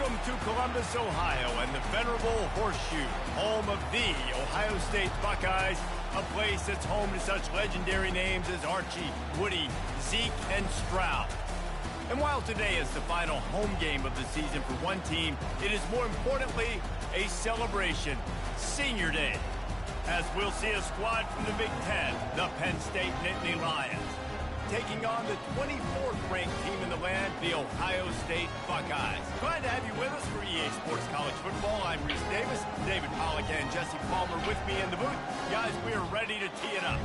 Welcome to Columbus, Ohio, and the venerable Horseshoe, home of the Ohio State Buckeyes, a place that's home to such legendary names as Archie, Woody, Zeke, and Stroud. And while today is the final home game of the season for one team, it is more importantly a celebration, Senior Day, as we'll see a squad from the Big Ten, the Penn State Nittany Lions, taking on the 24th ranked team in the land, the Ohio State Buckeyes. Glad to have you with us for EA Sports College Football. I'm Reese Davis, David Pollack and Jesse Palmer with me in the booth. Guys, we are ready to tee it up.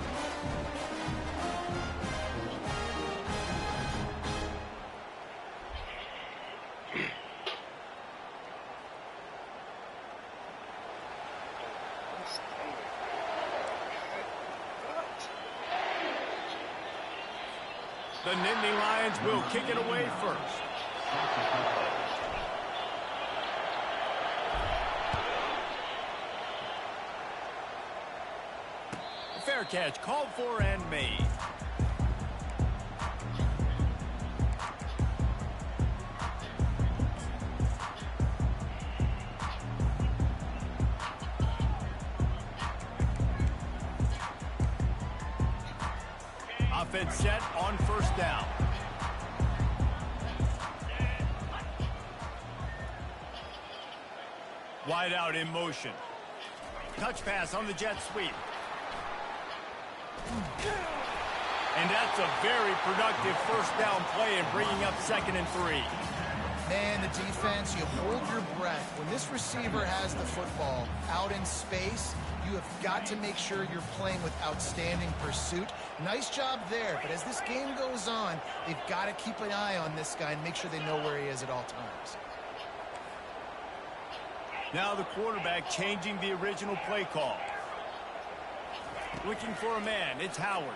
The Nittany Lions will kick it away first. A fair catch called for and made. Offense set on first down. Wide out in motion. Touch pass on the jet sweep. And that's a very productive first down play and bringing up 2nd and 3. Man, the defense, you hold your breath. When this receiver has the football out in space, you have got to make sure you're playing with outstanding pursuit. Nice job there, but as this game goes on, they've got to keep an eye on this guy and make sure they know where he is at all times. Now the quarterback changing the original play call. Looking for a man, it's Howard.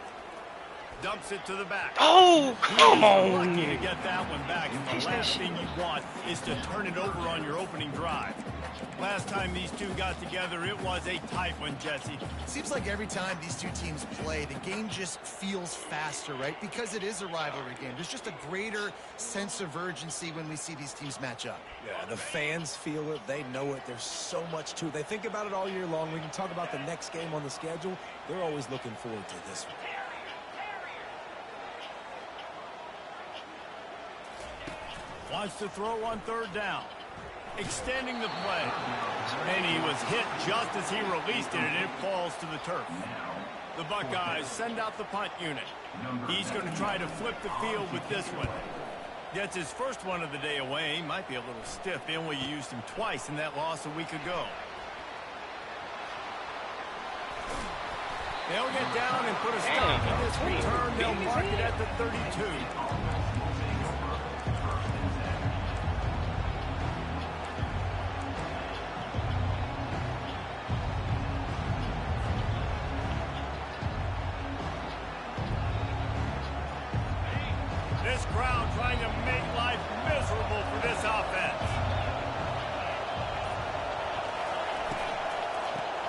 Dumps it to the back. Oh, come on. Lucky to get that one back, and the last thing you want is to turn it over on your opening drive. Last time these two got together, it was a tight one, Jesse. Seems like every time these two teams play, the game just feels faster, right? Because it is a rivalry game. There's just a greater sense of urgency when we see these teams match up. Yeah, the fans feel it. They know it. There's so much to it. They think about it all year long. We can talk about the next game on the schedule. They're always looking forward to this one. Wants to throw on 3rd down. Extending the play. And he was hit just as he released it, and it falls to the turf. The Buckeyes send out the punt unit. He's going to try to flip the field with this one. Gets his first one of the day away. He might be a little stiff. They only used him twice in that loss a week ago. They'll get down and put a stop to this return. They'll mark it at the 32. This crowd trying to make life miserable for this offense.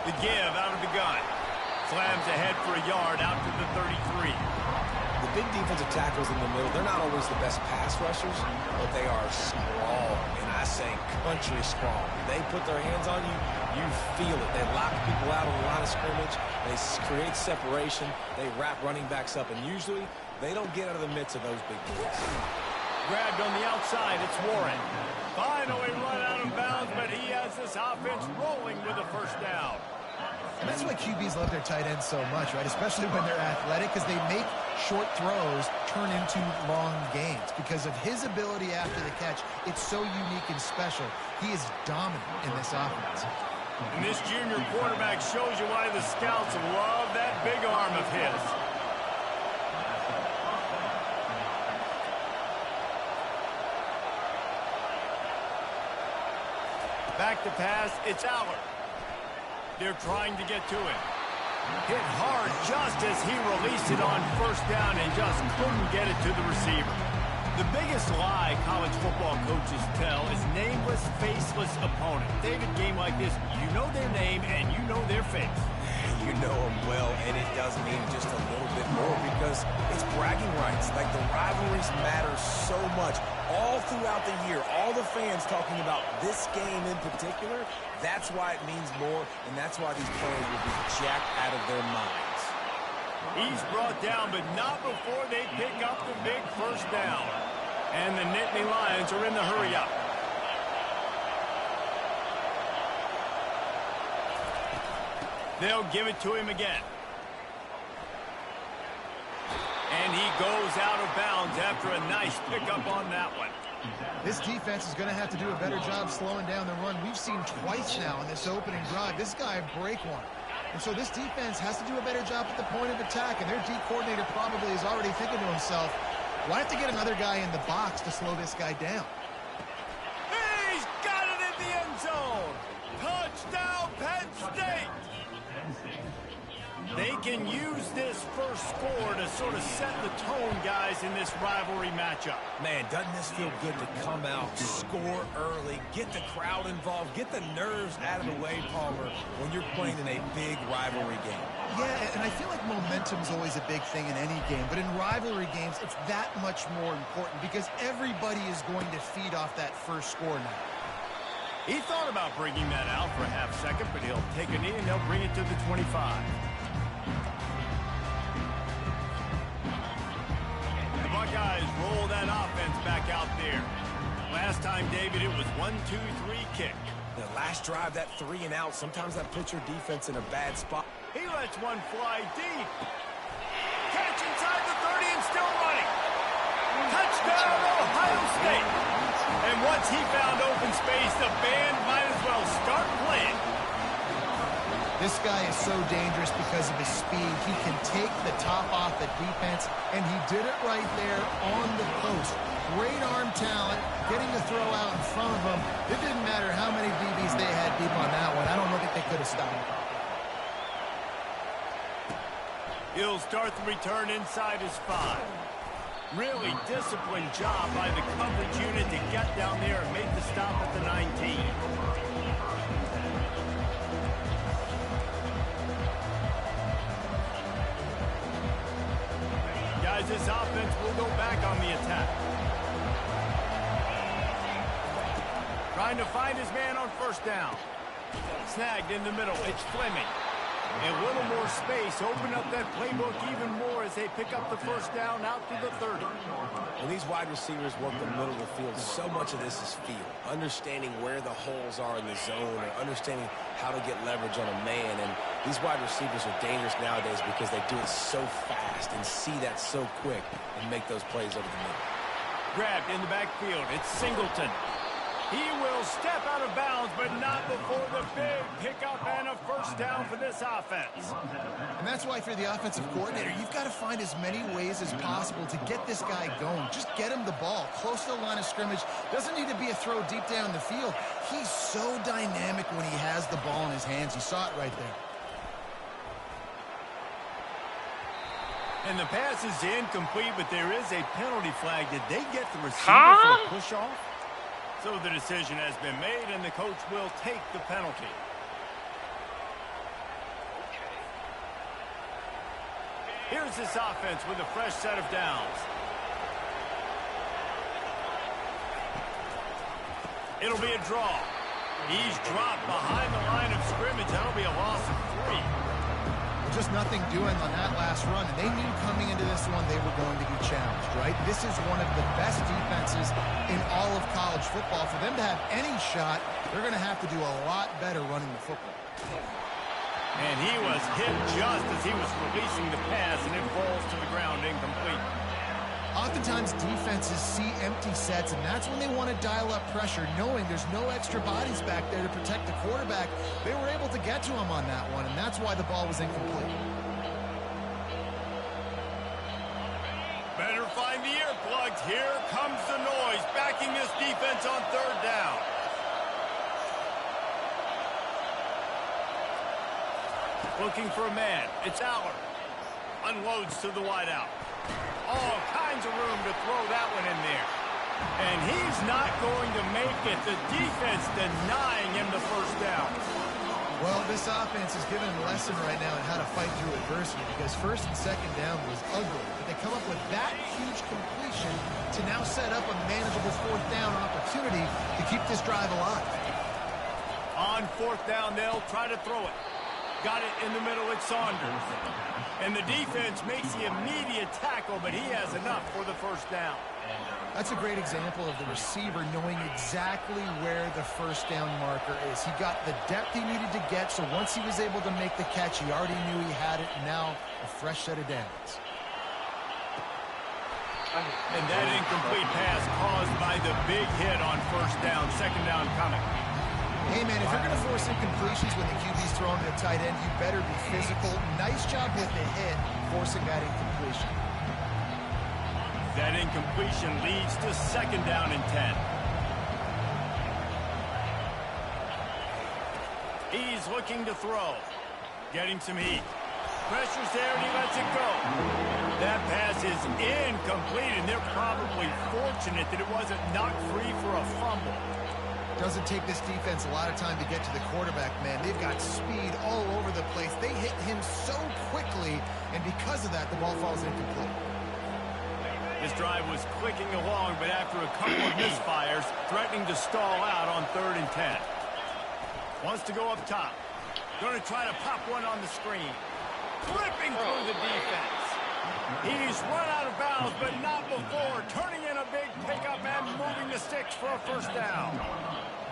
The give out of the gun. Slams ahead for a yard out to the 33. The big defensive tackles in the middle, they're not always the best pass rushers, but they are strong, and I say country strong. They put their hands on you, you feel it. They lock people out on the line of scrimmage. They create separation. They wrap running backs up, and usually they don't get out of the midst of those big boys. Grabbed on the outside, it's Warren. Finally run out of bounds, but he has this offense rolling with a first down. And that's why QBs love their tight ends so much, right? Especially when they're athletic, because they make short throws turn into long gains. Because of his ability after the catch, it's so unique and special. He is dominant in this offense. And this junior quarterback shows you why the scouts love that big arm of his. Back to pass, it's Aller. They're trying to get to him. Hit hard just as he released it on first down and just couldn't get it to the receiver. The biggest lie college football coaches tell is nameless, faceless opponent. David, game like this, you know their name and you know their face. you know them well, and it does mean just a little bit more because it's bragging rights. Like, the rivalries matter so much all throughout the year. All the fans talking about this game in particular, that's why it means more, and that's why these players will be jacked out of their minds. He's brought down, but not before they pick up the big first down. And the Nittany Lions are in the hurry-up. They'll give it to him again. And he goes out of bounds after a nice pickup on that one. This defense is going to have to do a better job slowing down the run. We've seen twice now in this opening drive this guy break one. And so this defense has to do a better job at the point of attack, and their D coordinator probably is already thinking to himself, well, I have to get another guy in the box to slow this guy down. He's got it in the end zone. Touchdown, Penn State. They can use this first score to sort of set the tone, guys, in this rivalry matchup. Man, doesn't this feel good to come out, score early, get the crowd involved, get the nerves out of the way, Palmer, when you're playing in a big rivalry game? Yeah, and I feel like momentum's always a big thing in any game, but in rivalry games, it's that much more important because everybody is going to feed off that first score now. He thought about bringing that out for a half second, but he'll take a knee and they'll bring it to the 25. The Buckeyes roll that offense back out there. Last time, David, it was 1-2-3 kick. The last drive, that 3 and out, sometimes that puts your defense in a bad spot. He lets one fly deep. Catch inside the 30 and still running. Touchdown, Ohio State. And once he found open space, the band might as well start playing. This guy is so dangerous because of his speed. He can take the top off the defense, and he did it right there on the post. Great arm talent, getting the throw out in front of him. It didn't matter how many DBs they had deep on that one. I don't think they could have stopped him. He'll start the return inside his 5. Really disciplined job by the coverage unit to get down there and make the stop at the 19. Guys, this offense will go back on the attack. Trying to find his man on first down. Snagged in the middle. It's Fleming. A little more space. Open up that playbook even more as they pick up the first down out to the 30. When these wide receivers work the middle of the field, so much of this is feel. Understanding where the holes are in the zone or understanding how to get leverage on a man. And these wide receivers are dangerous nowadays because they do it so fast and see that so quick and make those plays over the middle. Grabbed in the backfield. It's Singleton. He will step out of bounds, but not before the big pickup and a first down for this offense. And that's why, for the offensive coordinator, you've got to find as many ways as possible to get this guy going. Just get him the ball close to the line of scrimmage. Doesn't need to be a throw deep down the field. He's so dynamic when he has the ball in his hands. You saw it right there. And the pass is incomplete, but there is a penalty flag. Did they get the receiver for a push-off? So the decision has been made, and the coach will take the penalty. Here's this offense with a fresh set of downs. It'll be a draw. He's dropped behind the line of scrimmage. That'll be a loss of 3. Just nothing doing on that last run, and they knew coming into this one they were going to be challenged, right? This is one of the best defenses in all of college football. For them to have any shot, they're going to have to do a lot better running the football. And he was hit just as he was releasing the pass, and it falls to the ground incomplete. Oftentimes defenses see empty sets, and that's when they want to dial up pressure, knowing there's no extra bodies back there to protect the quarterback. They were able to get to him on that one, and that's why the ball was incomplete. Better find the earplugs. Here comes the noise, backing this defense on third down. Looking for a man. It's Aller. Unloads to the wideout. All kinds of room to throw that one in there. And he's not going to make it. The defense denying him the first down. Well, this offense is giving them a lesson right now on how to fight through adversity because first and second down was ugly. But they come up with that huge completion to now set up a manageable fourth down opportunity to keep this drive alive. On fourth down, they'll try to throw it. Got it in the middle at Saunders. And the defense makes the immediate tackle, but he has enough for the first down. That's a great example of the receiver knowing exactly where the first down marker is. He got the depth he needed to get, so once he was able to make the catch, he already knew he had it, and now a fresh set of downs. And that incomplete pass caused by the big hit on first down, second down coming. Hey, man, if you're going to force incompletions when the QB's throwing to a tight end, you better be physical. Nice job with the hit, forcing that incompletion. That incompletion leads to second down and 10. He's looking to throw. Getting some heat. Pressure's there and he lets it go. That pass is incomplete, and they're probably fortunate that it wasn't knocked free for a fumble. Doesn't take this defense a lot of time to get to the quarterback, man. They've got speed all over the place. They hit him so quickly, and because of that, the ball falls incomplete. This drive was clicking along, but after a couple of misfires, threatening to stall out on 3rd and 10. Wants to go up top. Going to try to pop one on the screen. Flipping through the defense. He's run out of bounds, but not before. Turning in a big pickup and moving the sticks for a first down.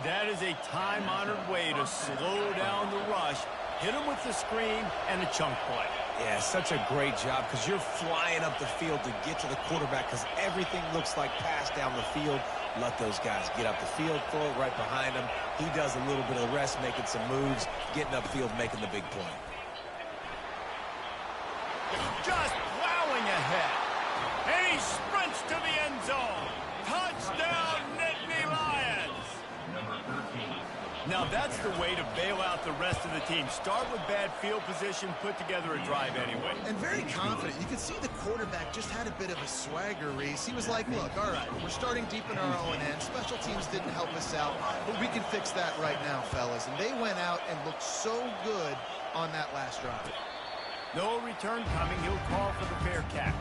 That is a time-honored way to slow down the rush. Hit him with the screen and a chunk play. Yeah, such a great job because you're flying up the field to get to the quarterback because everything looks like pass down the field. Let those guys get up the field, throw it right behind him. He does a little bit of the rest, making some moves, getting upfield, making the big play. Just plowing ahead. And he sprints to the end zone. Touchdown, Nittany Lions. Now that's the way to bail out the rest of the team. Start with bad field position, put together a drive anyway. And very confident. You could see the quarterback just had a bit of a swagger, Reese. He was like, look, all right, we're starting deep in our own end. Special teams didn't help us out, but we can fix that right now, fellas. And they went out and looked so good on that last drive. No return coming. He'll call for the fair catch.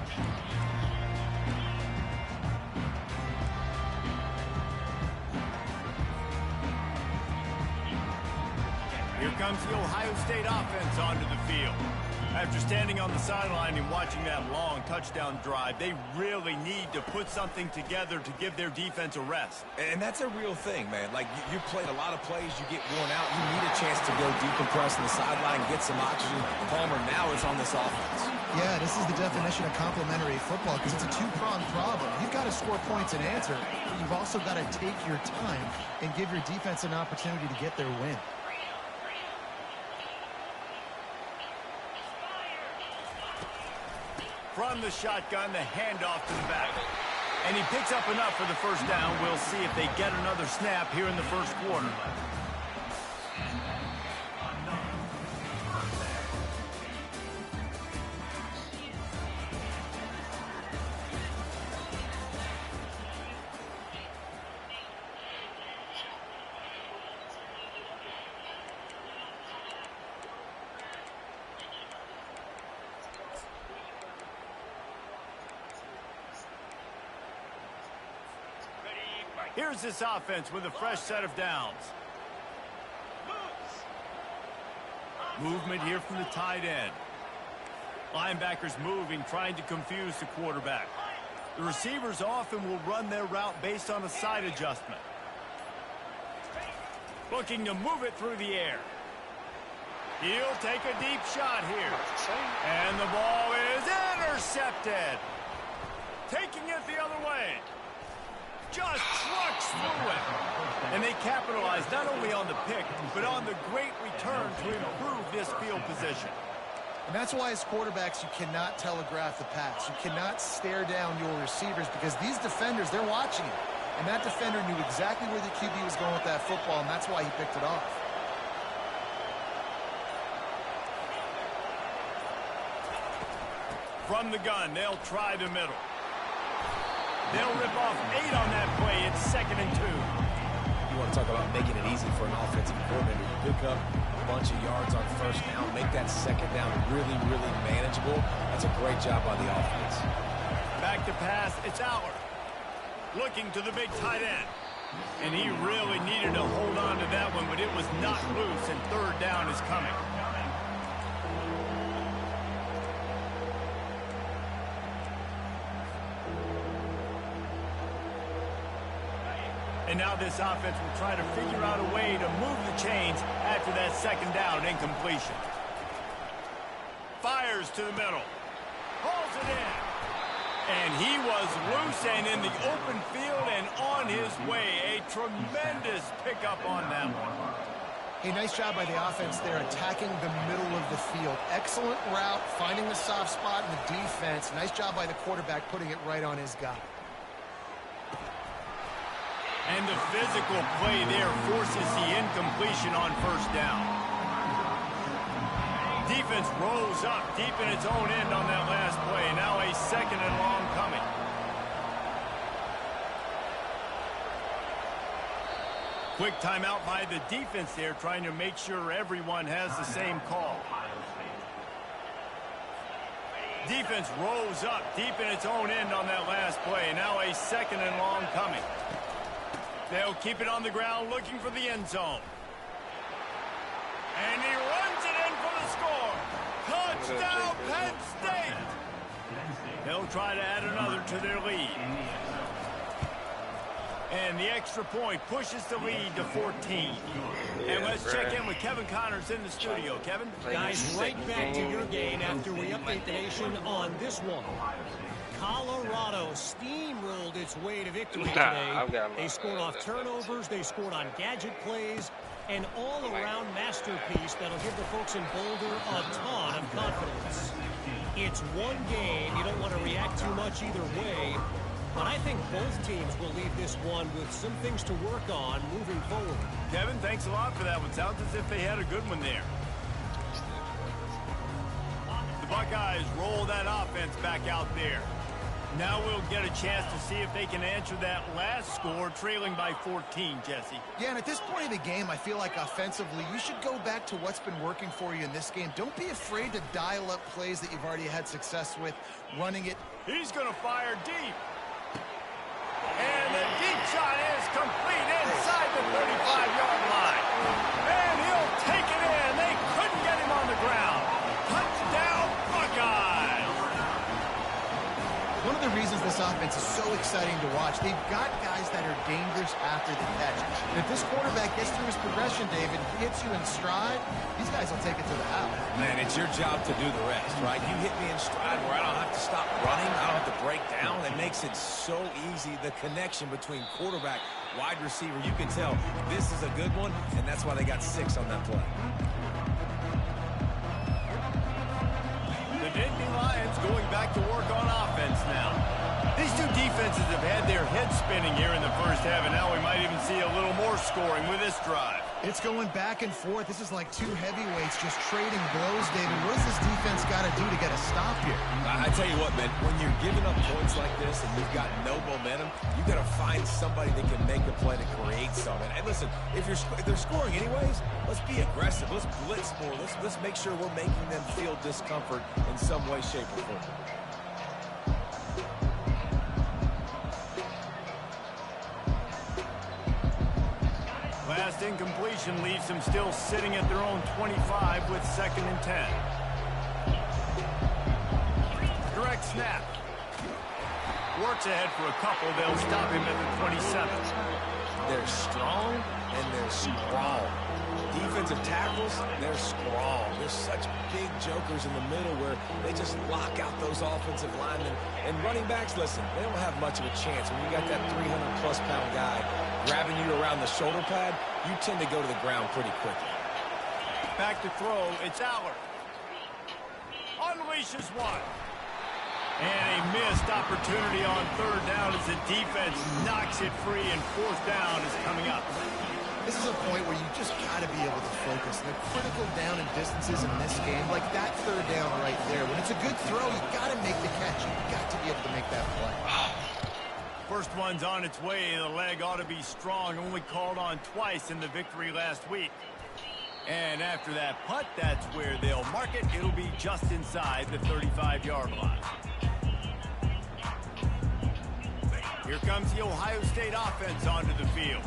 Here comes the Ohio State offense onto the field. After standing on the sideline and watching that long touchdown drive, they really need to put something together to give their defense a rest. And that's a real thing, man. Like, you played a lot of plays, you get worn out, you need a chance to go decompress on the sideline, get some oxygen. Palmer, now it's on this offense. Yeah, this is the definition of complementary football because it's a two-pronged problem. You've got to score points and answer, but you've also got to take your time and give your defense an opportunity to get their win. From the shotgun, the handoff to the back. And he picks up enough for the first down. We'll see if they get another snap here in the first quarter. Here's this offense with a fresh set of downs. Movement here from the tight end. Linebackers moving, trying to confuse the quarterback. The receivers often will run their route based on a side adjustment. Looking to move it through the air. He'll take a deep shot here. And the ball is intercepted. Taking it the other way. Just trucks through it. And they capitalize not only on the pick, but on the great return to improve this field position. And that's why as quarterbacks, you cannot telegraph the pass. You cannot stare down your receivers because these defenders, they're watching it. And that defender knew exactly where the QB was going with that football, and that's why he picked it off. From the gun, they'll try the middle. They'll rip off 8 on that play. It's 2nd and 2. You want to talk about making it easy for an offensive coordinator to pick up a bunch of yards on first down, make that second down really, really manageable. That's a great job by the offense. Back to pass, it's Aller. Looking to the big tight end. And he really needed to hold on to that one, but it was knocked loose, and third down is coming. And now this offense will try to figure out a way to move the chains after that second down incompletion. Fires to the middle. Hauls it in. And he was loose and in the open field and on his way. A tremendous pickup on that one. A nice job by the offense there, attacking the middle of the field. Excellent route, finding the soft spot in the defense. Nice job by the quarterback putting it right on his guy. And the physical play there forces the incompletion on first down. Defense rolls up deep in its own end on that last play. Now a second and long coming. Quick timeout by the defense there, trying to make sure everyone has the same call. Defense rolls up deep in its own end on that last play. Now a second and long coming. They'll keep it on the ground, looking for the end zone. And he runs it in for the score. Touchdown, Penn State! They'll try to add another to their lead. And the extra point pushes the lead to 14. And let's check in with Kevin Connors in the studio. Kevin? Guys, right back to your game after we update the nation on this one. Colorado steamrolled its way to victory today. They scored off turnovers, they scored on gadget plays, an all-around masterpiece that'll give the folks in Boulder a ton of confidence. It's one game, you don't want to react too much either way, but I think both teams will leave this one with some things to work on moving forward. Kevin, thanks a lot for that one. Sounds as if they had a good one there. The Buckeyes roll that offense back out there. Now we'll get a chance to see if they can answer that last score, trailing by 14, Jesse. Yeah, and at this point in the game, I feel like offensively, you should go back to what's been working for you in this game. Don't be afraid to dial up plays that you've already had success with, running it. He's going to fire deep. And the deep shot is complete inside the 35-yard line. And he'll take it in. They couldn't get him on the ground. Touchdown, Buckeyes. One of the reasons this offense is so exciting to watch, they've got guys that are dangerous after the catch. And if this quarterback gets through his progression, David, hits you in stride, these guys will take it to the house. Man, it's your job to do the rest, right? You hit me in stride where I don't have to stop running, I don't have to break down. It makes it so easy, the connection between quarterback, wide receiver. You can tell this is a good one, and that's why they got 6 on that play. The Nittany Lions going back to work on offense now. These two defenses have had their heads spinning here in the first half, and now we might even see a little more scoring with this drive. It's going back and forth. This is like two heavyweights just trading blows, David. What does this defense got to do to get a stop here? I tell you what, man, when you're giving up points like this and you've got no momentum, you got to find somebody that can make a play to create something. And listen, if they're scoring anyways, let's be aggressive. Let's blitz more. Let's make sure we're making them feel discomfort in some way, shape, or form. Last incompletion leaves them still sitting at their own 25 with 2nd and 10. Direct snap. Works ahead for a couple. They'll stop him at the 27. They're strong and they're strong. Defensive tackles, they're strong. They're such big jokers in the middle where they just lock out those offensive linemen. And running backs, listen, they don't have much of a chance. When you got that 300-plus pound guy grabbing you around the shoulder pad, you tend to go to the ground pretty quickly. Back to throw, it's Aller. Unleashes one. And a missed opportunity on 3rd down as the defense knocks it free, and 4th down is coming up. This is a point where you just got to be able to focus. And the critical down and distances in this game, like that 3rd down right there, when it's a good throw, you got to make the catch. You got to be able to make that play. First one's on its way. The leg ought to be strong. Only called on twice in the victory last week. And after that punt, that's where they'll mark it. It'll be just inside the 35-yard line. Here comes the Ohio State offense onto the field.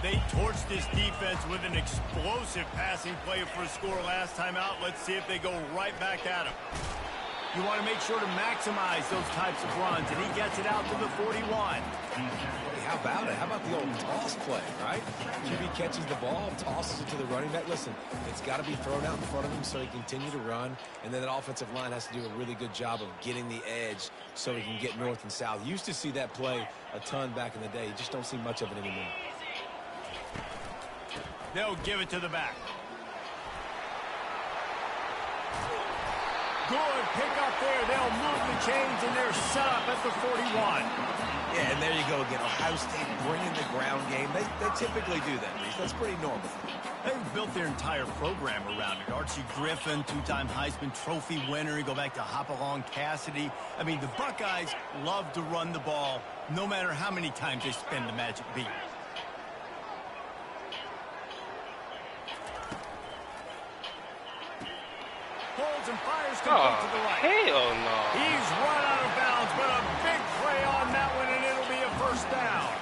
They torched this defense with an explosive passing play for a score last time out. Let's see if they go right back at him. You want to make sure to maximize those types of runs, and he gets it out to the 41. Hey, how about it? How about the old toss play, right? QB catches the ball, tosses it to the running back. Listen, it's got to be thrown out in front of him so he can continue to run, and then that offensive line has to do a really good job of getting the edge so he can get north and south. Used to see that play a ton back in the day. You just don't see much of it anymore. They'll give it to the back. Good pick up there. They'll move the chains, and they're set up at the 41. Yeah, and there you go again. Ohio State bringing the ground game. They typically do that, Reese. That's pretty normal. They've built their entire program around it. Archie Griffin, two-time Heisman Trophy winner. You go back to Hopalong Cassidy. I mean, the Buckeyes love to run the ball, no matter how many times they spin the magic beat. Holds and fires complete to the right. Hell no. He's run out of bounds, but a big play on that one, and it'll be a first down.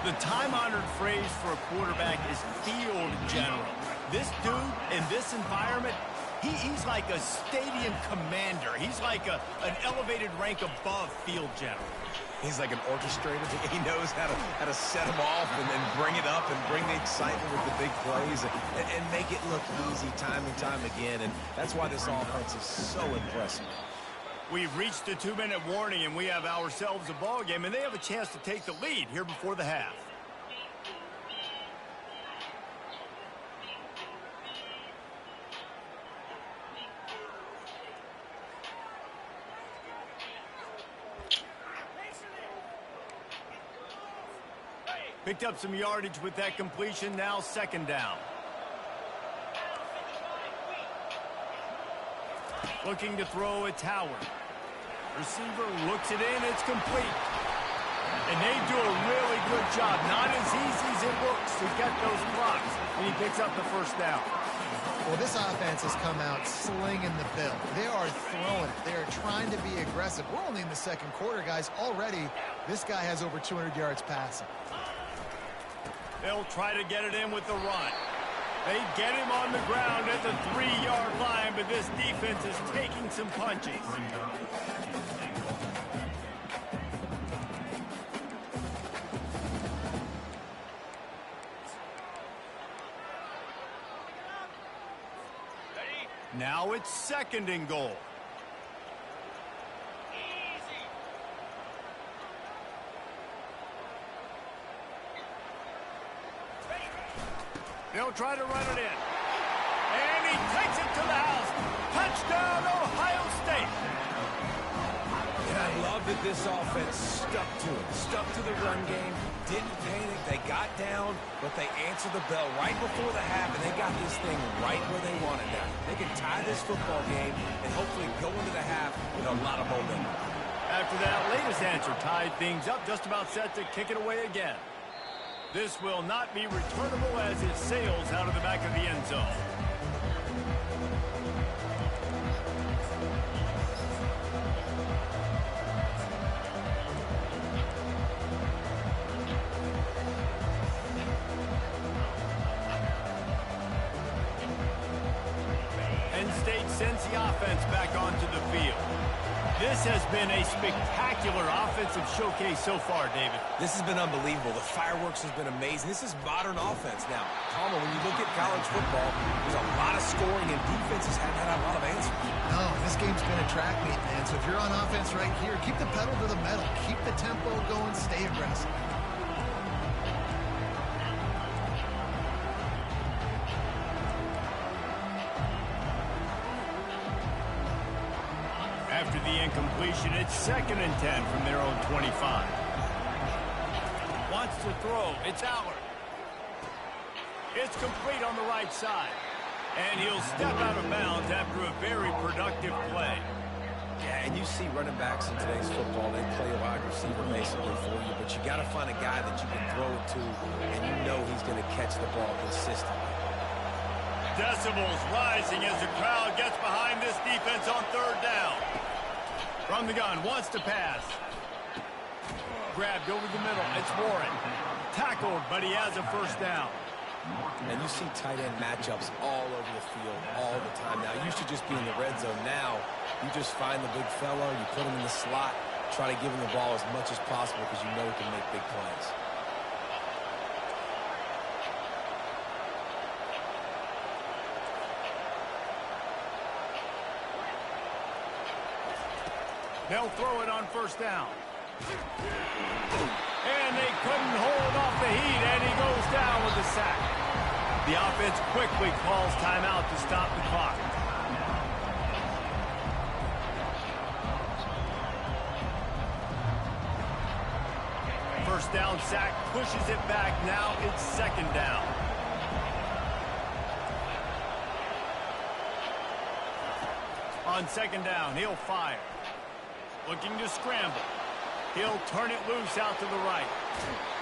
The time-honored phrase for a quarterback is field general. This dude in this environment, he's like a stadium commander. He's like an elevated rank above field general. He's like an orchestrator. He knows how to set them off and then bring it up and bring the excitement with the big plays and make it look easy time and time again. And that's why this offense is so impressive. We've reached the 2-minute warning, and we have ourselves a ball game, and they have a chance to take the lead here before the half. Picked up some yardage with that completion. Now second down. Looking to throw, it's Howard. Receiver looks it in. It's complete. And they do a really good job. Not as easy as it looks to get those blocks. And he picks up the first down. Well, this offense has come out slinging the bill. They are throwing it. They are trying to be aggressive. We're only in the second quarter, guys. Already, this guy has over 200 yards passing. They'll try to get it in with the run. They get him on the ground at the 3-yard line, but this defense is taking some punches. Now it's second and goal. They'll try to run it in. And he takes it to the house. Touchdown, Ohio State. And I love that this offense stuck to it. Stuck to the run game. Didn't panic. They got down, but they answered the bell right before the half, and they got this thing right where they wanted now. They can tie this football game and hopefully go into the half with a lot of momentum. After that latest answer tied things up, just about set to kick it away again. This will not be returnable as it sails out of the back of the end zone. Penn State sends the offense back onto the field. This has been a spectacular offensive showcase so far, David. This has been unbelievable. The fireworks has been amazing. This is modern offense now. Palmer, when you look at college football, there's a lot of scoring, and defenses haven't had a lot of answers. No, this game's been a track meet, man. So if you're on offense right here, keep the pedal to the metal. Keep the tempo going. Stay aggressive. After the incompletion, it's second and 10 from their own 25. Wants to throw. It's Howard. It's complete on the right side. And he'll step out of bounds after a very productive play. Yeah, Yeah, and you see running backs in today's football, they play a wide receiver basically for you, but you got to find a guy that you can throw it to, and you know he's going to catch the ball consistently. Decibels rising as the crowd gets behind this defense on third down. From the gun, wants to pass. Grabbed over the middle. It's Warren. Tackled, but he has a first down. And you see tight end matchups all over the field all the time. Now, it used to just be in the red zone. Now, you just find the big fella, you put him in the slot, try to give him the ball as much as possible because you know he can make big plays. They'll throw it on first down. And they couldn't hold off the heat, and he goes down with a sack. The offense quickly calls timeout to stop the clock. First down sack pushes it back. Now it's second down. On second down, he'll fire. Looking to scramble. He'll turn it loose out to the right.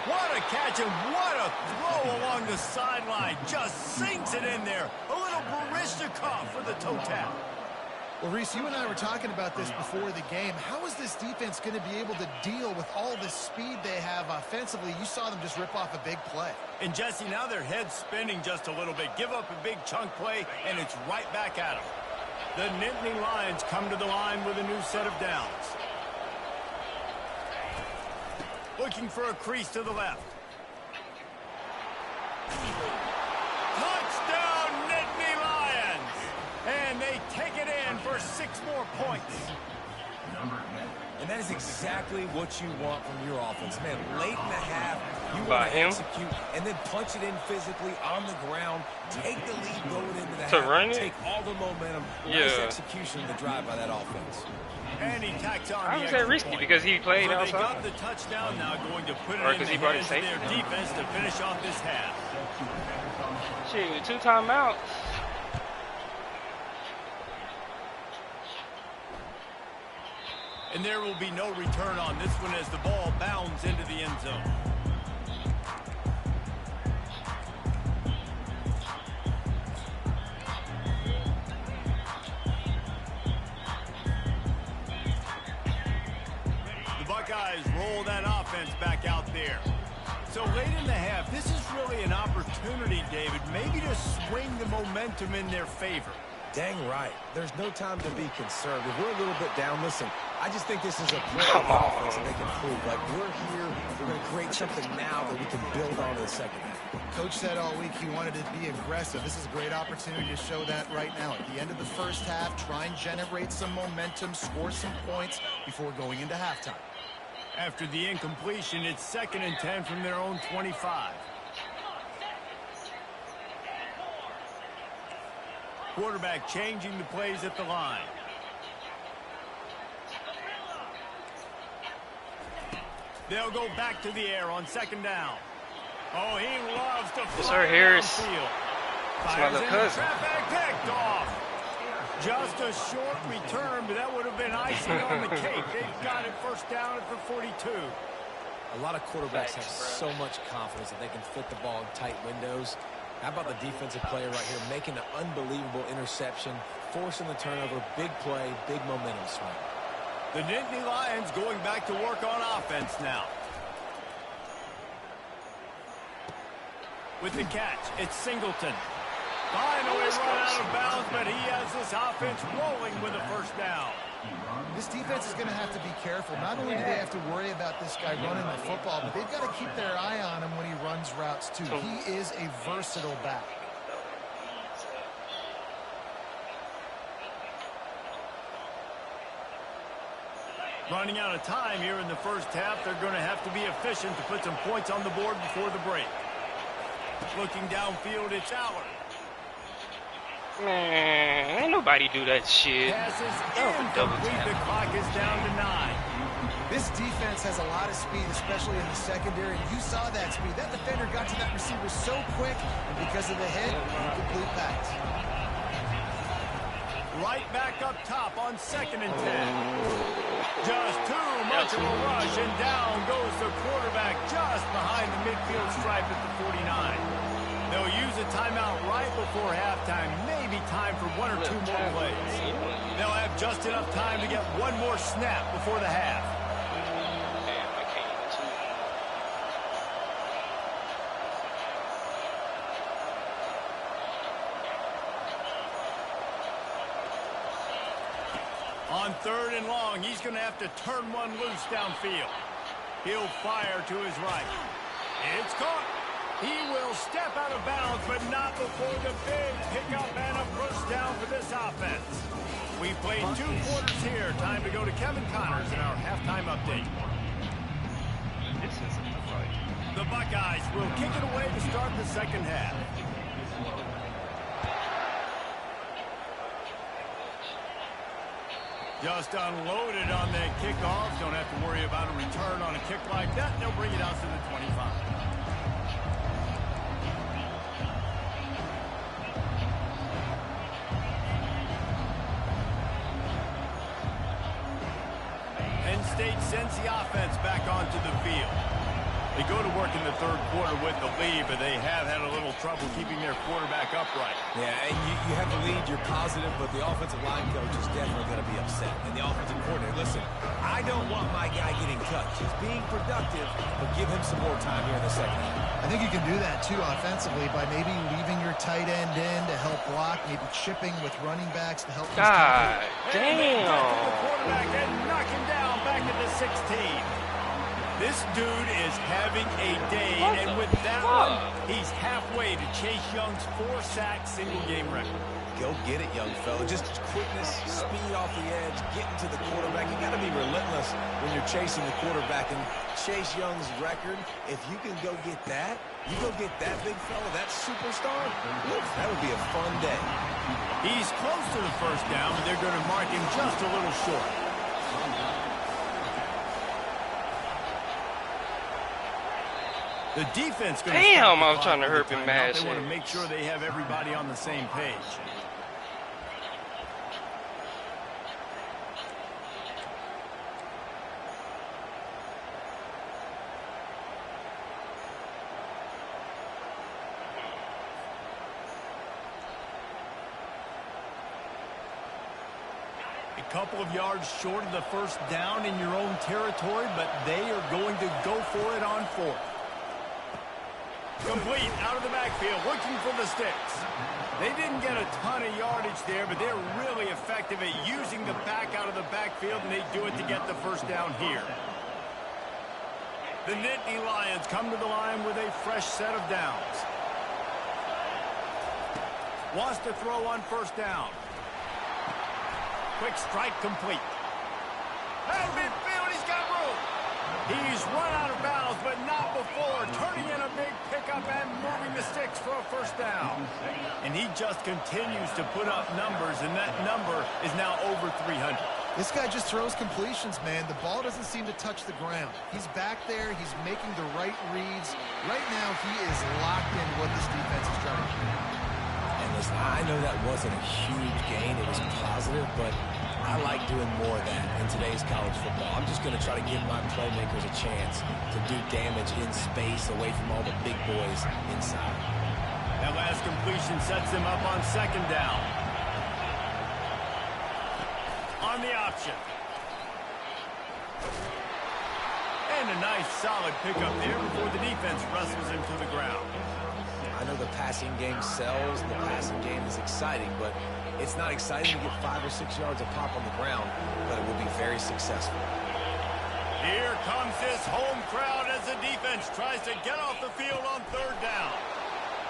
What a catch and what a throw along the sideline. Just sinks it in there. A little Barishnikov for the toe tap. Well, Reese, you and I were talking about this before the game. How is this defense going to be able to deal with all the speed they have offensively? You saw them just rip off a big play. And, Jesse, now their head's spinning just a little bit. Give up a big chunk play, and it's right back at them. The Nittany Lions come to the line with a new set of downs. Looking for a crease to the left. Touchdown, Nittany Lions! And they take it in for 6 more points. And that is exactly what you want from your offense. Man, late in the half, you want to execute and then punch it in physically on the ground, take the lead going into the To half, run it? take all the momentum. Yeah. Nice execution to drive by that offense. And he tacks on How the was that extra risky? point. Because he played So they outside? got the touchdown, now going to put it Or in 'cause the he brought his hands of safety their down? defense to finish off this half. Shoot, 2 timeouts. And there will be no return on this one as the ball bounds into the end zone. The Buckeyes roll that offense back out there. So late in the half, this is really an opportunity, David, maybe to swing the momentum in their favor. Dang right. There's no time to be conservative. We're a little bit down. Listen, I just think this is a play offense that they can prove. Like, we're here, we're going to create something now that we can build on in the second half. Coach said all week he wanted to be aggressive. This is a great opportunity to show that right now. At the end of the first half, try and generate some momentum, score some points before going into halftime. After the incompletion, it's 2nd and 10 from their own 25. Quarterback changing the plays at the line. They'll go back to the air on 2nd down. Oh, he loves to fly downfield. Fires in the traffic, picked off. Just a short return, but that would have been icing on the cake. They've got it first down at the 42. A lot of quarterbacks have so much confidence that they can fit the ball in tight windows. How about the defensive player right here making an unbelievable interception, forcing the turnover, big play, big momentum swing. The Nittany Lions going back to work on offense now. With the catch, it's Singleton. Finally run out of bounds, but he has this offense rolling with a first down. This defense is going to have to be careful. Not only do they have to worry about this guy running the football, but they've got to keep their eye on him when he runs routes too. He is a versatile back. Running out of time here in the first half. They're going to have to be efficient to put some points on the board before the break. Looking downfield, it's Aller. Man, ain't nobody do that shit. Passes incomplete. The clock is down to 9. This defense has a lot of speed, especially in the secondary. You saw that speed. That defender got to that receiver so quick, and because of the hit, incomplete pass. right back up top on 2nd and 10. Just too much of a rush, and down goes the quarterback just behind the midfield stripe at the 49. They'll use a timeout right before halftime, maybe time for 1 or 2 more plays. They'll have just enough time to get one more snap before the half. On 3rd and long, he's going to have to turn one loose downfield. He'll fire to his right. It's caught. He will step out of bounds, but not before the big pickup and a first down for this offense. We played 2 quarters here. Time to go to Kevin Connors in our halftime update. The Buckeyes will kick it away to start the second half. Just unloaded on that kickoff. Don't have to worry about a return on a kick like that. They'll bring it out to the 25. Penn State sends the offense back onto the field. They go to work in the 3rd quarter with the lead, but they have had a little trouble keeping their quarterback upright. Yeah, and you have the lead, you're positive, but the offensive line coach is definitely going to be upset. And the offensive coordinator, listen, I don't want my guy getting touched. He's being productive, but give him some more time here in the second half. I think you can do that, too, offensively, by maybe leaving your tight end in to help block, maybe chipping with running backs to help. God damn. The quarterback and knock him down back at the 16. This dude is having a day, and with that one, he's halfway to Chase Young's 4-sack single-game record. Go get it, young fella. Just quickness, speed off the edge, getting to the quarterback. You got to be relentless when you're chasing the quarterback. And Chase Young's record, if you can go get that, you go get that big fella, that superstar, that would be a fun day. He's close to the first down, but they're going to mark him just a little short. The defense going to damn, I was trying to hurt him, man. They want to make sure they have everybody on the same page. A couple of yards short of the first down in your own territory, but they are going to go for it on 4th. Complete out of the backfield, looking for the sticks. They didn't get a ton of yardage there, but they're really effective at using the back out of the backfield, and they do it to get the first down here. The Nittany Lions come to the line with a fresh set of downs. Wants to throw on first down. Quick strike complete. At midfield, he's got room. He's run out of bounds, but not before turning in a big pickup and moving the sticks for a first down. And he just continues to put up numbers, and that number is now over 300. This guy just throws completions, man. The ball doesn't seem to touch the ground. He's back there. He's making the right reads. Right now, he is locked in what this defense is trying to do. And listen, I know that wasn't a huge gain. It was positive, but I like doing more of that in today's college football. I'm just going to try to give my playmakers a chance to do damage in space away from all the big boys inside. That last completion sets them up on second down. On the option. And a nice solid pickup there before the defense wrestles him to the ground. I know the passing game sells, the passing game is exciting, but it's not exciting to get 5 or 6 yards a pop on the ground, but it will be very successful. Here comes this home crowd as the defense tries to get off the field on third down.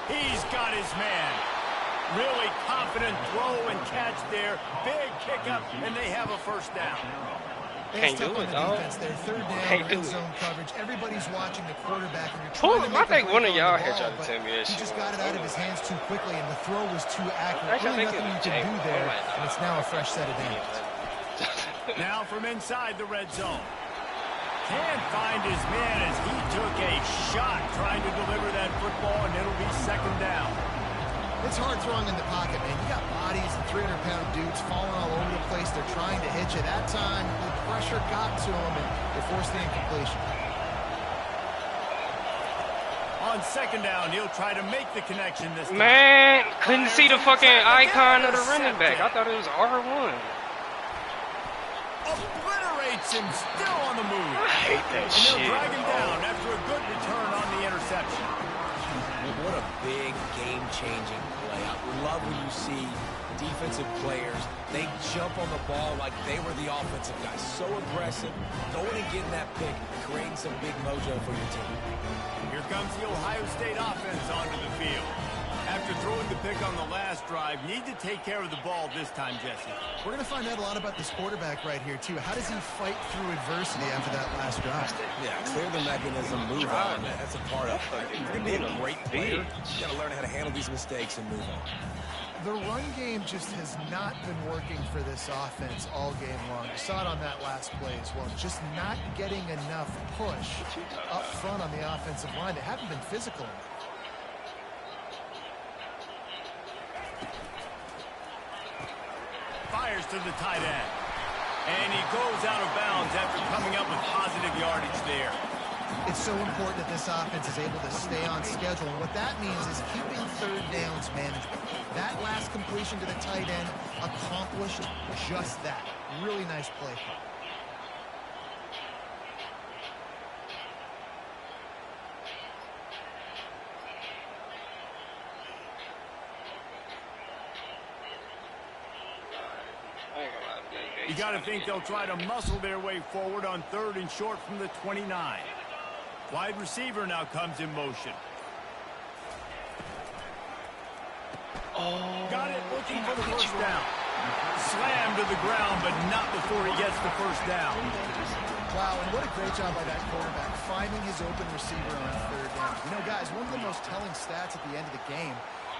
He's got his man. Really confident throw and catch there. Big pickup, and they have a first down. Can't do it, dog. They're third down, red zone coverage. Everybody's watching the quarterback, and you're trying to I think one of y'all had tried tried to tell me that shit. He just got it out of his hands too quickly, and the throw was too accurate. Actually, Really nothing you can do there, and it's now a fresh set of downs. Now from inside the red zone. Can't find his man as he took a shot trying to deliver that football, and it'll be second down. It's hard throwing in the pocket, man. You got bodies and 300-pound dudes falling all over the place. They're trying to hit you. That time, the pressure got to them, and they forced the incompletion. On second down, he'll try to make the connection this time. Man, couldn't see the fucking icon of the running back. I thought it was R1. Obliterates him, still on the move. I hate that shit. They'll drag him down after a good return on the interception. What a big game-changing play. I love when you see defensive players, they jump on the ball like they were the offensive guys. So aggressive, going and getting that pick, creating some big mojo for your team. Here comes the Ohio State offense onto the field. After throwing the pick on the last drive, need to take care of the ball this time, Jesse. We're going to find out a lot about this quarterback right here, too. How does he fight through adversity after that last drive? Yeah, clear the mechanism, move on. That's a part of it. You're going to be a great player. You got to learn how to handle these mistakes and move on. The run game just has not been working for this offense all game long. You saw it on that last play as well. Just not getting enough push up front on the offensive line. They haven't been physical enough. Fires to the tight end. And he goes out of bounds after coming up with positive yardage there. It's so important that this offense is able to stay on schedule. And what that means is keeping third downs manageable. That last completion to the tight end accomplished just that. Really nice play. You got to think they'll try to muscle their way forward on third and short from the 29. Wide receiver now comes in motion. Got it, looking for the first down. Slammed to the ground, but not before he gets the first down. Wow, and what a great job by that quarterback, finding his open receiver on third down. You know, guys, one of the most telling stats at the end of the game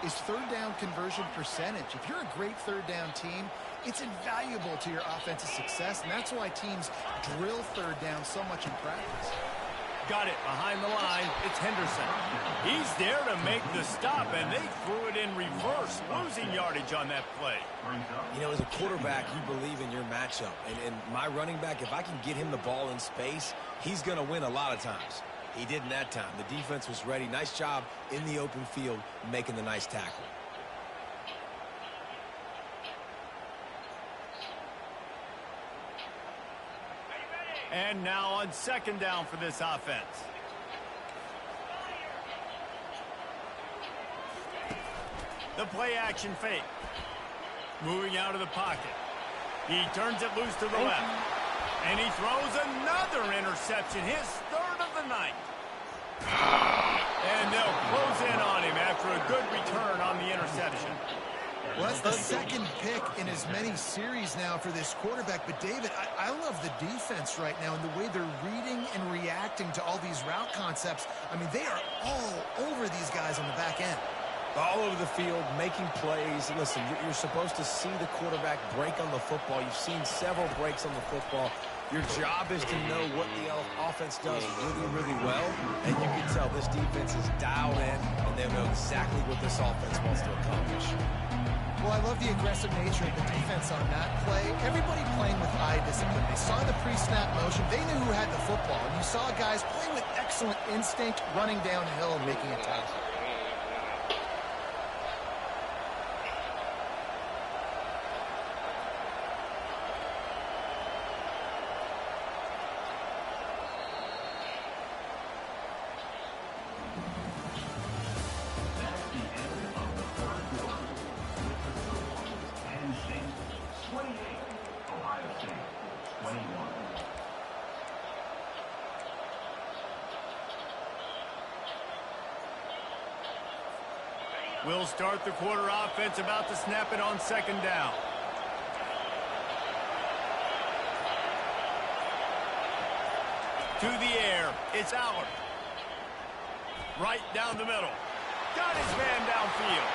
is third down conversion percentage. If you're a great third down team, it's invaluable to your offensive success, and that's why teams drill third down so much in practice. Got it behind the line. It's Henderson. He's there to make the stop, and they threw it in reverse, losing yardage on that play. You know, as a quarterback, you believe in your matchup. And my running back, if I can get him the ball in space, he's going to win a lot of times. He did in that time. The defense was ready. Nice job in the open field making the nice tackle. And now on second down for this offense. The play action fake. Moving out of the pocket. He turns it loose to the left. And he throws another interception, his third of the night. And they'll close in on him after a good return on the interception. Well, that's the second pick in as many series now for this quarterback. But, David, I love the defense right now and the way they're reading and reacting to all these route concepts. I mean, they are all over these guys on the back end. All over the field, making plays. Listen, you're supposed to see the quarterback break on the football. You've seen several breaks on the football. Your job is to know what the offense does really, really well. And you can tell this defense is dialed in, and they know exactly what this offense wants to accomplish. Well, I love the aggressive nature of the defense on that play. Everybody playing with eye discipline. They saw the pre-snap motion. They knew who had the football. And you saw guys playing with excellent instinct, running downhill and making a tackle. We'll start the quarter offense, about to snap it on second down. To the air, it's Aller. Right down the middle. Got his man downfield.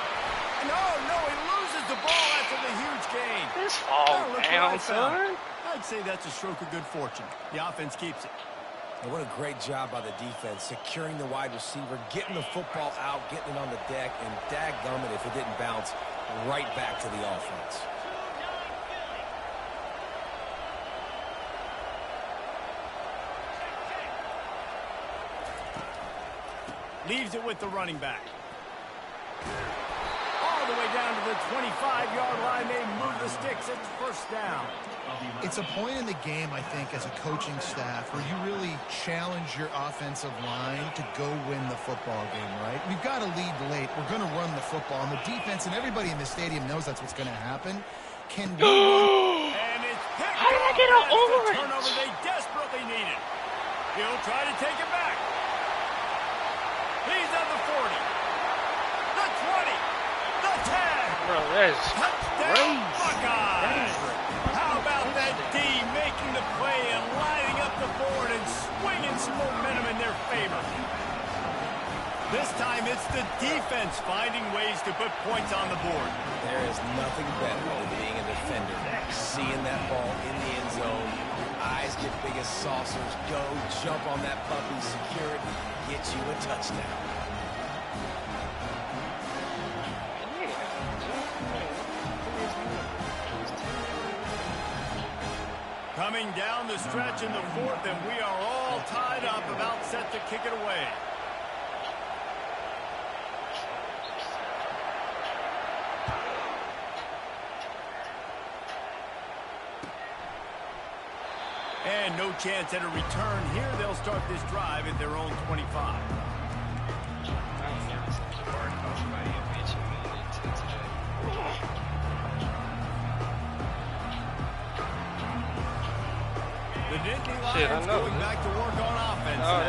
No, he loses the ball after the huge gain. This fall down, son. I'd say that's a stroke of good fortune. The offense keeps it. And what a great job by the defense, securing the wide receiver, getting the football out, getting it on the deck, and dadgummit if it didn't bounce right back to the offense. Leaves it with the running back. All the way down to the 25-yard line. They move the sticks. It's first down. It's a point in the game, I think, as a coaching staff where you really challenge your offensive line to go win the football game, right? We've got to lead late. We're going to run the football. And the defense and everybody in the stadium knows that's what's going to happen. Can we run? And it's picked How did I off. get an That's the orange? turnover they desperately needed. He'll try to take it back. He's at the 40, the 20, the 10. Bro, that's Touchdown, crazy. Buckeyes. How about that D making the play and lining up the board and swinging some momentum in their favor? This time it's the defense finding ways to put points on the board. There is nothing better than being a defender, seeing that ball in the end zone. Eyes get big as saucers. Go, jump on that puppy, secure it, get you a touchdown. Coming down the stretch in the fourth, and we are all tied up, about set to kick it away. And no chance at a return here. They'll start this drive at their own 25. The Nittany Lions going back to work on offense now.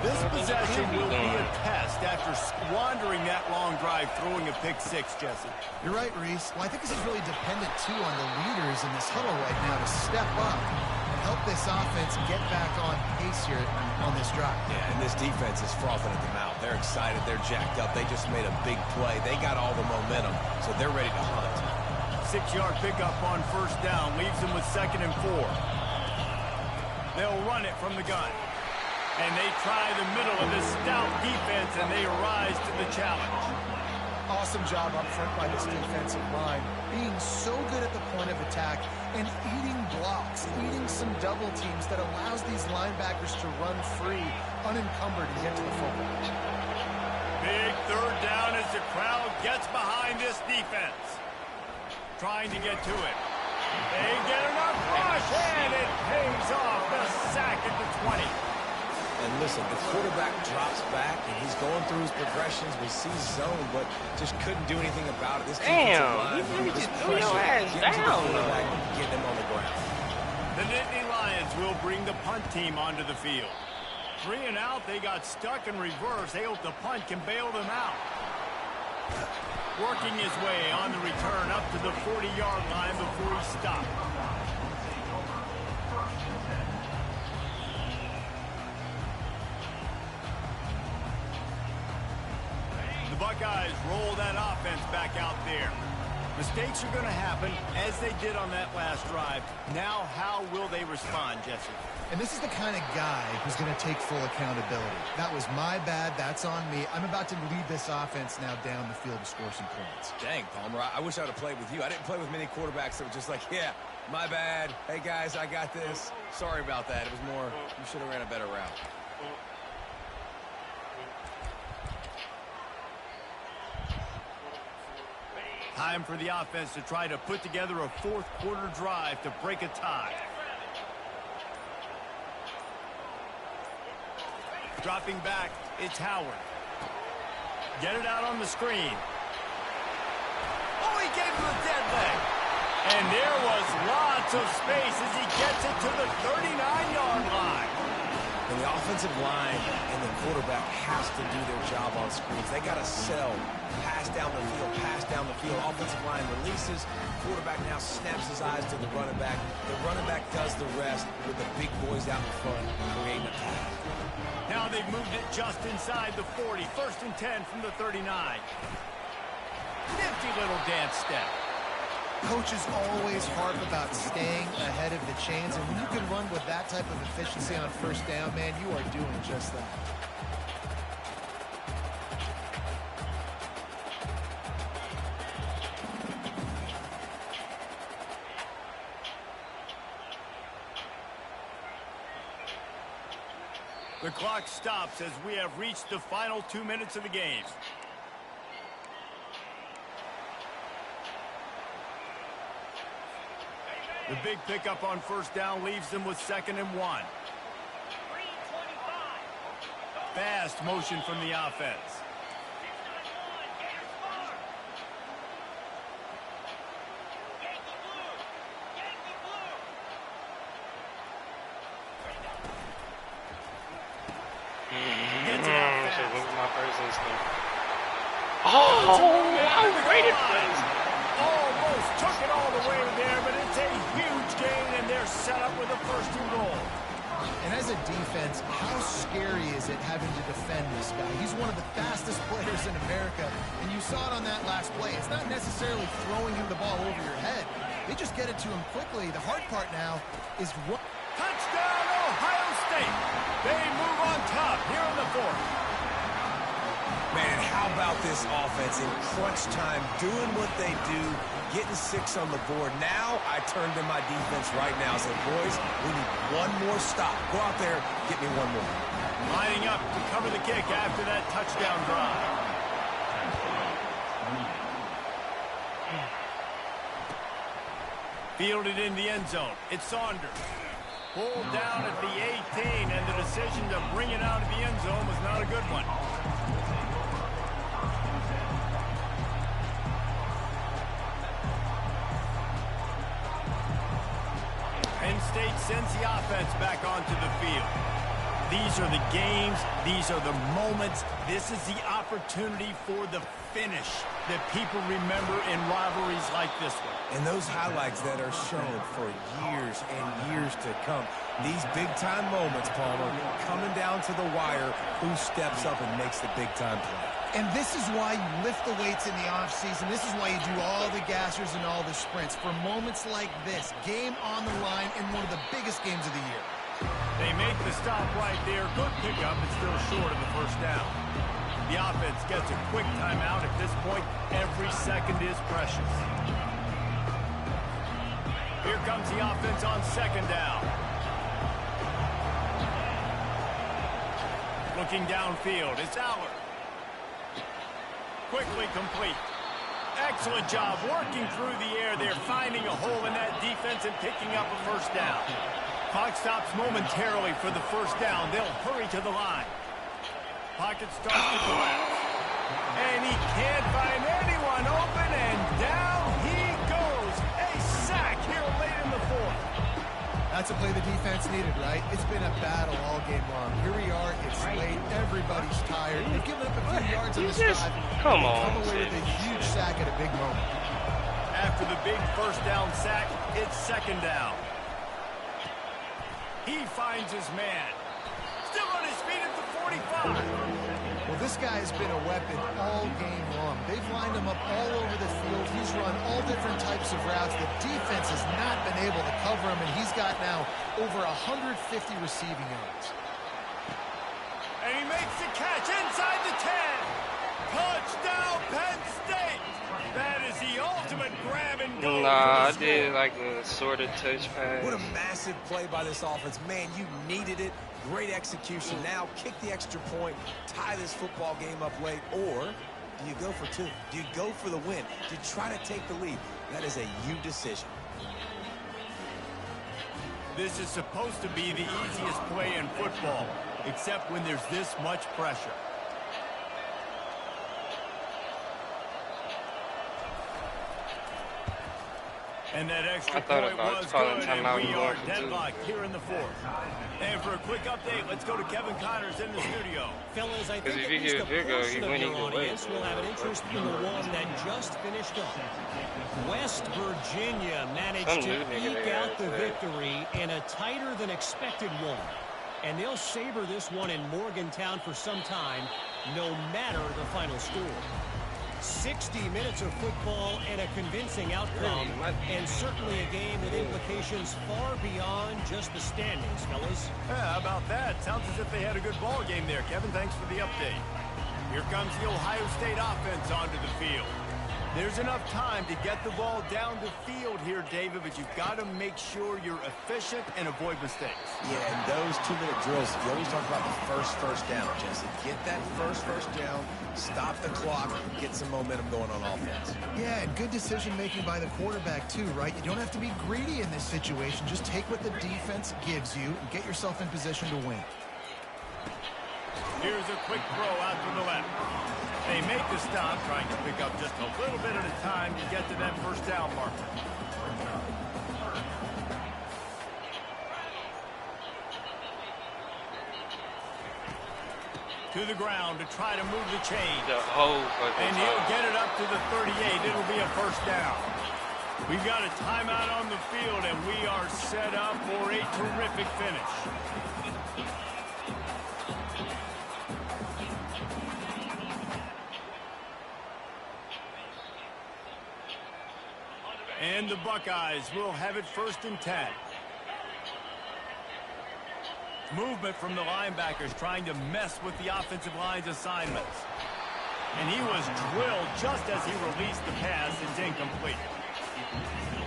This possession will be a test after squandering that long drive, throwing a pick six, Jesse. You're right, Reese. Well, I think this is really dependent, too, on the leaders in this huddle right now to step up and help this offense get back on pace here on this drive. Yeah, and this defense is frothing at the mouth. They're excited. They're jacked up. They just made a big play. They got all the momentum, so they're ready to hunt. 6-yard pickup on first down. Leaves them with 2nd and 4. They'll run it from the gun. And they try the middle of this stout defense, and they rise to the challenge. Awesome job up front by this defensive line, being so good at the point of attack and eating blocks, eating some double teams that allows these linebackers to run free, unencumbered, and get to the football. Big third down as the crowd gets behind this defense. Trying to get to it. They get enough rush, and it pays off. The sack at the 20. And listen, the quarterback drops back, and he's going through his progressions. We see zone, but just couldn't do anything about it. This defensive line, just threw your ass down. Get him on the ground. The Nittany Lions will bring the punt team onto the field. 3 and out, they got stuck in reverse. They hope the punt can bail them out. Working his way on the return up to the 40-yard line before he stopped. The Buckeyes roll that offense back out there. Mistakes are going to happen, as they did on that last drive. Now, how will they respond, Jesse? And this is the kind of guy who's going to take full accountability. That was my bad. That's on me. I'm about to lead this offense now down the field to score some points. Dang, Palmer, I wish I would have played with you. I didn't play with many quarterbacks that were just like, yeah, my bad. Hey, guys, I got this. Sorry about that. It was more, you should have ran a better route. Time for the offense to try to put together a fourth-quarter drive to break a tie. Dropping back, it's Howard. Get it out on the screen. Oh, he gave him a dead leg. And there was lots of space as he gets it to the 39-yard line. And the offensive line and the quarterback has to do their job on screens. They got to sell. Pass down the field, pass down the field. Offensive line releases. Quarterback now snaps his eyes to the running back. The running back does the rest with the big boys out in front, creating a pass. Now they've moved it just inside the 40. 1st and 10 from the 39. Nifty little dance step. Coaches always harp about staying ahead of the chains, and when you can run with that type of efficiency on first down, man, you are doing just that. The clock stops as we have reached the final 2 minutes of the game. The big pickup on first down leaves them with 2nd and 1. Fast motion from the offense. I waited for this. Almost took it all the way there, but it's a huge gain, and they're set up with a 1st and goal. And as a defense, how scary is it having to defend this guy? He's one of the fastest players in America, and you saw it on that last play. It's not necessarily throwing him the ball over your head. They just get it to him quickly. The hard part now is what... Touchdown, Ohio State. They move on top here in the 4th. Man, how about this offense in crunch time, doing what they do, getting 6 on the board. Now I turn to my defense right now and say, boys, we need one more stop. Go out there, get me one more. Lining up to cover the kick after that touchdown drive. Fielded in the end zone. It's Saunders. Pulled down at the 18, and the decision to bring it out of the end zone was not a good one. Penn State sends the offense back onto the field. These are the games. These are the moments. This is the opportunity for the finish that people remember in rivalries like this one. And those highlights that are shown for years and years to come. These big-time moments, Palmer, coming down to the wire, who steps up and makes the big-time play. And this is why you lift the weights in the offseason. This is why you do all the gassers and all the sprints. For moments like this, game on the line in one of the biggest games of the year. They make the stop right there. Good pickup, but still short of the 1st down. The offense gets a quick timeout. At this point, every second is precious. Here comes the offense on 2nd down. Looking downfield, it's Allard. Quickly complete. Excellent job working through the air there, finding a hole in that defense and picking up a 1st down. Clock stops momentarily for the 1st down. They'll hurry to the line. Pocket starts to collapse. And he can't find anyone open, and down he goes. A sack here late in the 4th. That's a play the defense needed, right? It's been a battle all game long. Here we are. It's late. Everybody's tired. They've given up a few yards on this drive. Come on. Come away with a huge sack at a big moment. After the big 1st down sack, it's 2nd down. He finds his man. Still on his feet at the 45. Well, this guy has been a weapon all game long. They've lined him up all over the field. He's run all different types of routes. The defense has not been able to cover him, and he's got now over 150 receiving yards. And he makes the catch inside the 10. Touchdown, Penn State. That is the ultimate grab and go. Nah, I did like a sort of touch pass. What a massive play by this offense. Man, you needed it. Great execution. Now kick the extra point, tie this football game up late, or do you go for 2? Do you go for the win? Do you try to take the lead? That is a you decision. This is supposed to be the easiest play in football, except when there's this much pressure. And that extra point was good, and we are deadlocked here in the 4th. And for a quick update, let's go to Kevin Connors in the studio. Fellas, I think at least a portion of your audience will have an interest in the one that just finished up. West Virginia managed to eke out the victory in a tighter than expected one. And they'll savor this one in Morgantown for some time, no matter the final score. 60 minutes of football and a convincing outcome, and certainly a game with implications far beyond just the standings, fellas. Yeah, how about that? Sounds as if they had a good ball game there, Kevin. Thanks for the update. Here comes the Ohio State offense onto the field. There's enough time to get the ball down the field here, David, but you've got to make sure you're efficient and avoid mistakes. Yeah, and those 2-minute drills, you always talk about the first down, Jesse. Get that first down, stop the clock, get some momentum going on offense. Yeah, and good decision-making by the quarterback, too, right? You don't have to be greedy in this situation. Just take what the defense gives you and get yourself in position to win. Here's a quick throw out to the left. They make the stop, trying to pick up just a little bit at a time to get to that first down marker. To the ground to try to move the chains. And he'll get it up to the 38. It'll be a first down. We've got a timeout on the field, and we are set up for a terrific finish. And the Buckeyes will have it 1st and 10. Movement from the linebackers trying to mess with the offensive line's assignments. And he was drilled just as he released the pass. It's incomplete.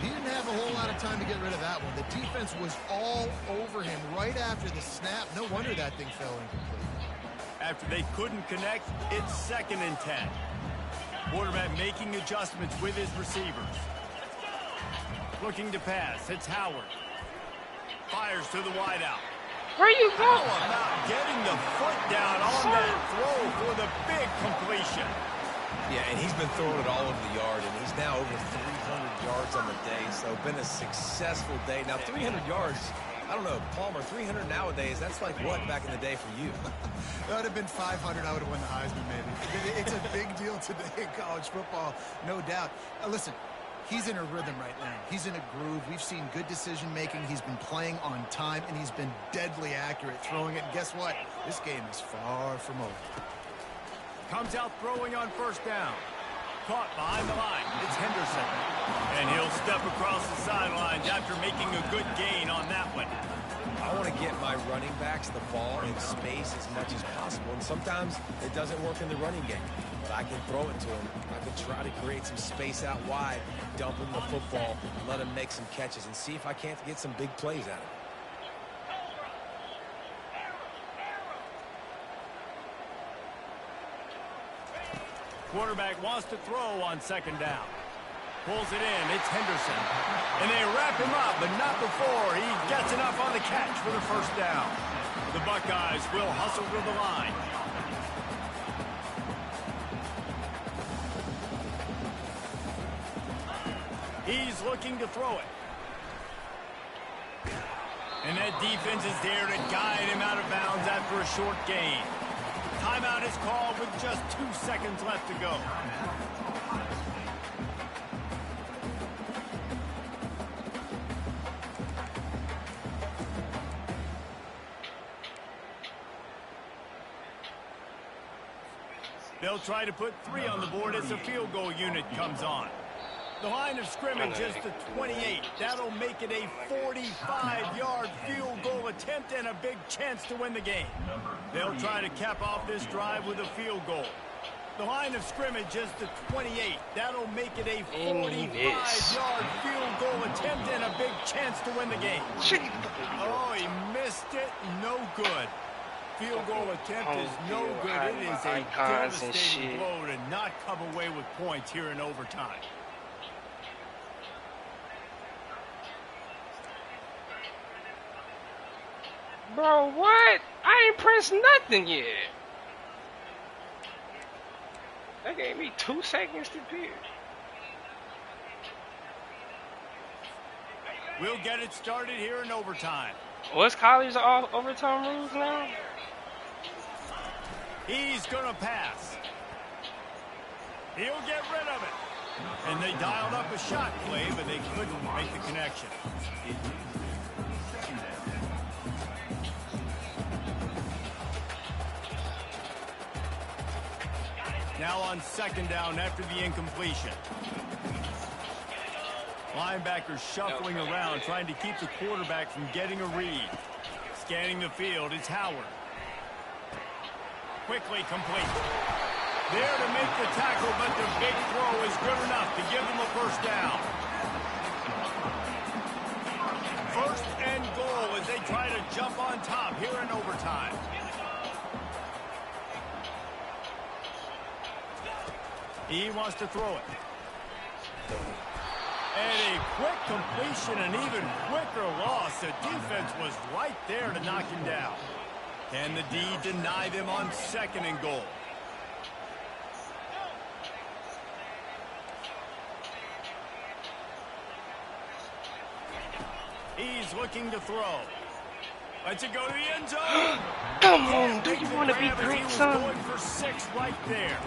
He didn't have a whole lot of time to get rid of that one. The defense was all over him right after the snap. No wonder that thing fell incomplete. After they couldn't connect, it's 2nd and 10. Quarterback making adjustments with his receivers. Looking to pass. It's Howard. Fires to the wideout. Where you going? How about getting the foot down on that throw for the big completion? Yeah, and he's been throwing it all over the yard, and he's now over 300 yards on the day, so been a successful day. Now, 300 yards, I don't know, Palmer, 300 nowadays, that's like what back in the day for you? That would have been 500. I would have won the Heisman, maybe. It's a big deal today in college football, no doubt. Listen. He's in a rhythm right now. He's in a groove. We've seen good decision-making. He's been playing on time, and he's been deadly accurate throwing it. And guess what? This game is far from over. Comes out throwing on 1st down. Caught behind the line. It's Henderson. And he'll step across the sidelines after making a good gain on that one. I want to get my running backs the ball in space as much as possible, and sometimes it doesn't work in the running game. But I can throw it to him. I can try to create some space out wide, dump him the football, let him make some catches, and see if I can't get some big plays out of him. Quarterback wants to throw on 2nd down. Pulls it in. It's Henderson. And they wrap him up, but not before he gets enough on the catch for the 1st down. The Buckeyes will hustle to the line. He's looking to throw it. And that defense is there to guide him out of bounds after a short gain. Timeout is called with just 2 seconds left to go. They'll try to put 3 on the board as the field goal unit comes on. The line of scrimmage is the 28. That'll make it a 45-yard field goal attempt and a big chance to win the game. They'll try to cap off this drive with a field goal. The line of scrimmage is the 28. That'll make it a 45-yard field goal attempt and a big chance to win the game. Oh, he missed it. No good. Field goal attempt is no good. It is a devastating blow to not come away with points here in overtime. Bro, what? I ain't pressed nothing yet. That gave me 2 seconds to pick. We'll get it started here in overtime. What's college overtime rules now? He's going to pass. He'll get rid of it. And they dialed up a shot play, but they couldn't make the connection. Now on second down after the incompletion. Linebackers shuffling around, trying to keep the quarterback from getting a read. Scanning the field, it's Howard. Quickly complete. There to make the tackle, but the big throw is good enough to give them a first down. First and goal as they try to jump on top here in overtime. He wants to throw it. And a quick completion, an even quicker loss. The defense was right there to knock him down. Can the D deny them on second and goal? He's looking to throw. Let's it go to the end zone. Come on, do you want to be great, son? Going for 6 right there.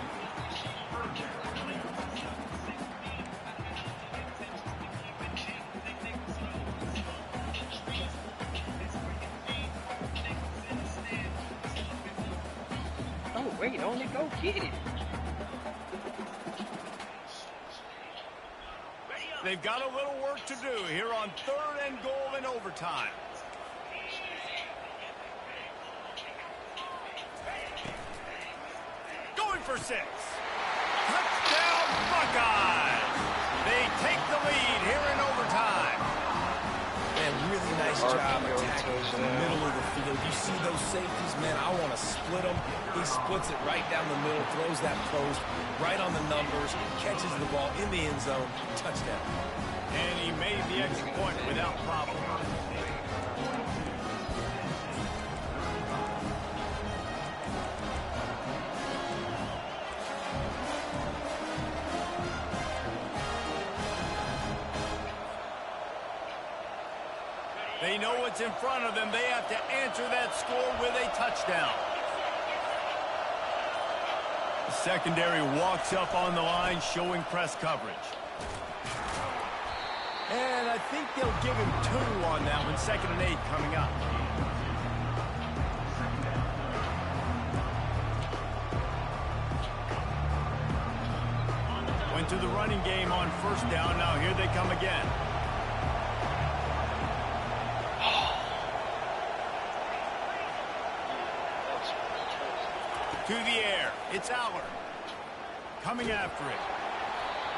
Oh, wait, only go get it. They've got a little work to do here on third and goal in overtime. Going for 6. Touchdown Buckeyes! They take the lead here in overtime. Man, really nice job attacking the middle of the field. You see those safeties, man, I want to split them. He splits it right down the middle, throws that post right on the numbers, catches the ball in the end zone, touchdown. And he made the extra point without problem. They know what's in front of them. They have to answer that score with a touchdown. The secondary walks up on the line, showing press coverage. And I think they'll give him 2 on that one. 2nd and 8 coming up. Went to the running game on first down. Now here they come again. To the air, it's Aller. Coming after it.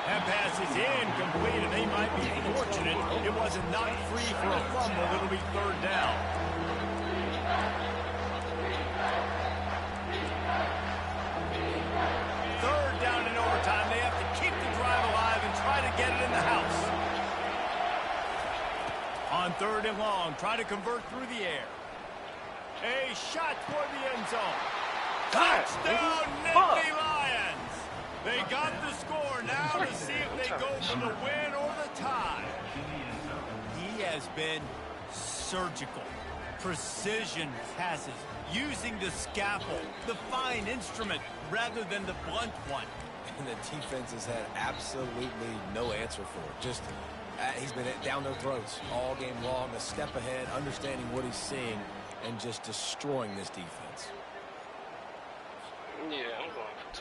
That pass is incomplete, and they might be fortunate it wasn't knocked free for a fumble. It'll be third down. Third down in overtime. They have to keep the drive alive and try to get it in the house. On third and long, try to convert through the air. A shot toward the end zone. Touchdown, Nittany Lions! They got the score. Now to see if they go for the win or the tie. He has been surgical. Precision passes, using the scalpel, the fine instrument, rather than the blunt one. And the defense has had absolutely no answer for it. Just, he's been down their throats all game long, a step ahead, understanding what he's seeing, and just destroying this defense. Yeah, I'm going for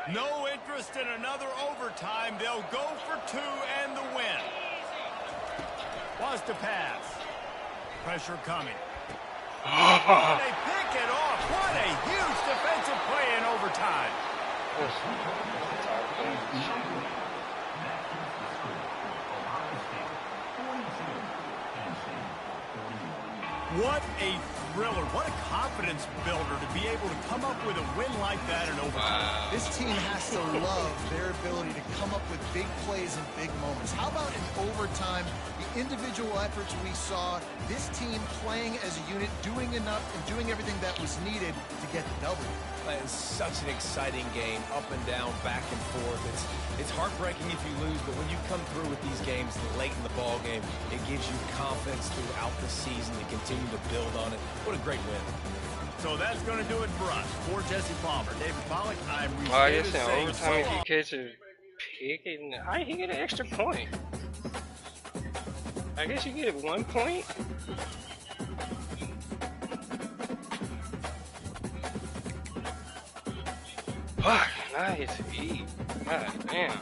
2. No interest in another overtime. They'll go for 2 and the win. Wants to pass. Pressure coming. They pick it off. What a huge defensive play in overtime. What a thriller. What a confidence builder to be able to come up with a win like that in overtime. This team has to love their ability to come up with big plays and big moments. How about in overtime, the individual efforts we saw, this team playing as a unit, doing enough and doing everything that was needed to get the W. It's such an exciting game, up and down, back and forth. It's heartbreaking if you lose, but when you come through with these games late in the ball game, it gives you confidence throughout the season to continue to build on it. What a great win. So that's going to do it for us. For Jesse Palmer, David Pollack, I'm Wow, yes, overtime if you catch a He get an extra point. I guess you get 1 point. Fuck, nice eat. God damn.